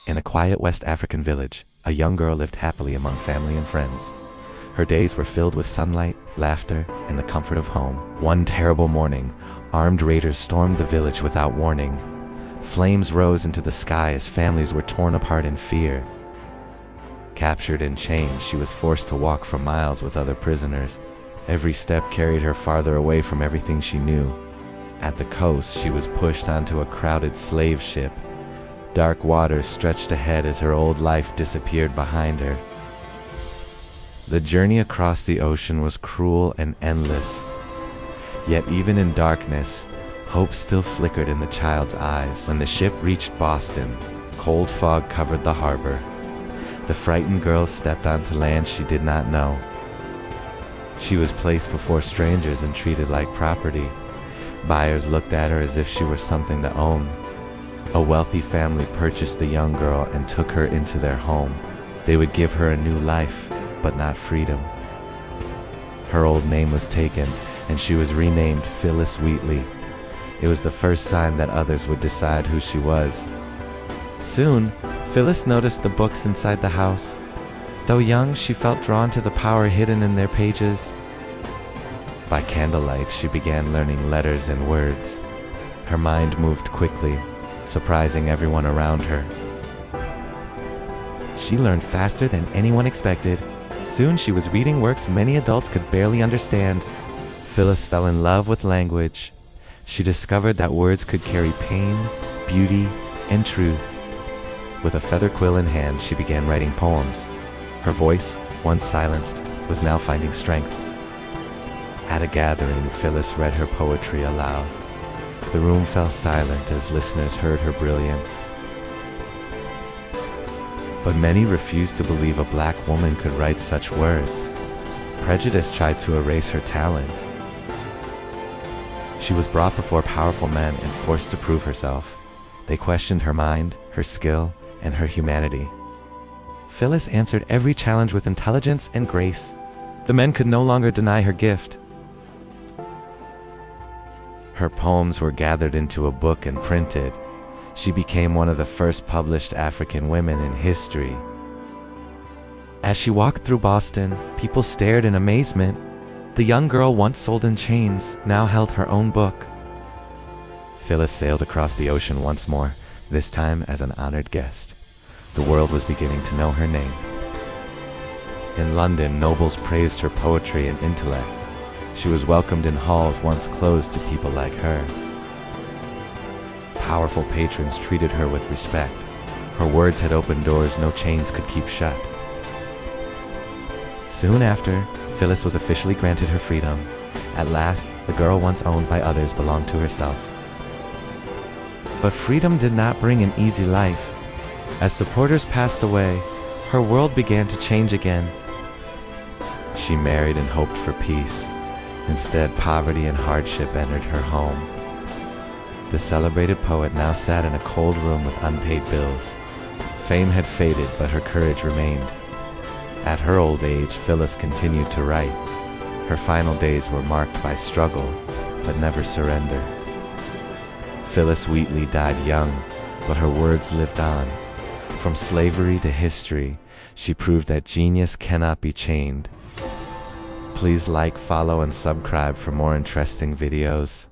In a quiet West African village, a young girl lived happily among family and friends. Her days were filled with sunlight, laughter, and the comfort of home. One terrible morning, armed raiders stormed the village without warning. Flames rose into the sky as families were torn apart in fear. Captured in chains, she was forced to walk for miles with other prisoners. Every step carried her farther away from everything she knew. At the coast, she was pushed onto a crowded slave ship. Dark waters stretched ahead as her old life disappeared behind her. The journey across the ocean was cruel and endless. Yet even in darkness, hope still flickered in the child's eyes. When the ship reached Boston, cold fog covered the harbor. The frightened girl stepped onto land she did not know. She was placed before strangers and treated like property. Buyers looked at her as if she were something to own. A wealthy family purchased the young girl and took her into their home. They would give her a new life, but not freedom. Her old name was taken, and she was renamed Phyllis Wheatley. It was the first sign that others would decide who she was. Soon, Phyllis noticed the books inside the house. Though young, she felt drawn to the power hidden in their pages. By candlelight, she began learning letters and words. Her mind moved quickly, surprising everyone around her. She learned faster than anyone expected. Soon she was reading works many adults could barely understand. Phyllis fell in love with language. She discovered that words could carry pain, beauty, and truth. With a feather quill in hand, she began writing poems. Her voice, once silenced, was now finding strength. At a gathering, Phyllis read her poetry aloud. The room fell silent as listeners heard her brilliance. But many refused to believe a black woman could write such words. Prejudice tried to erase her talent. She was brought before powerful men and forced to prove herself. They questioned her mind, her skill, and her humanity. Phyllis answered every challenge with intelligence and grace. The men could no longer deny her gift. Her poems were gathered into a book and printed. She became one of the first published African women in history. As she walked through Boston, people stared in amazement. The young girl once sold in chains now held her own book. Phyllis sailed across the ocean once more, this time as an honored guest. The world was beginning to know her name. In London, nobles praised her poetry and intellect. She was welcomed in halls once closed to people like her. Powerful patrons treated her with respect. Her words had opened doors no chains could keep shut. Soon after, Phyllis was officially granted her freedom. At last, the girl once owned by others belonged to herself. But freedom did not bring an easy life. As supporters passed away, her world began to change again. She married and hoped for peace. Instead, poverty and hardship entered her home. The celebrated poet now sat in a cold room with unpaid bills. Fame had faded, but her courage remained. At her old age, Phyllis continued to write. Her final days were marked by struggle, but never surrender. Phyllis Wheatley died young, but her words lived on. From slavery to history, she proved that genius cannot be chained. Please like, follow, and subscribe for more interesting videos.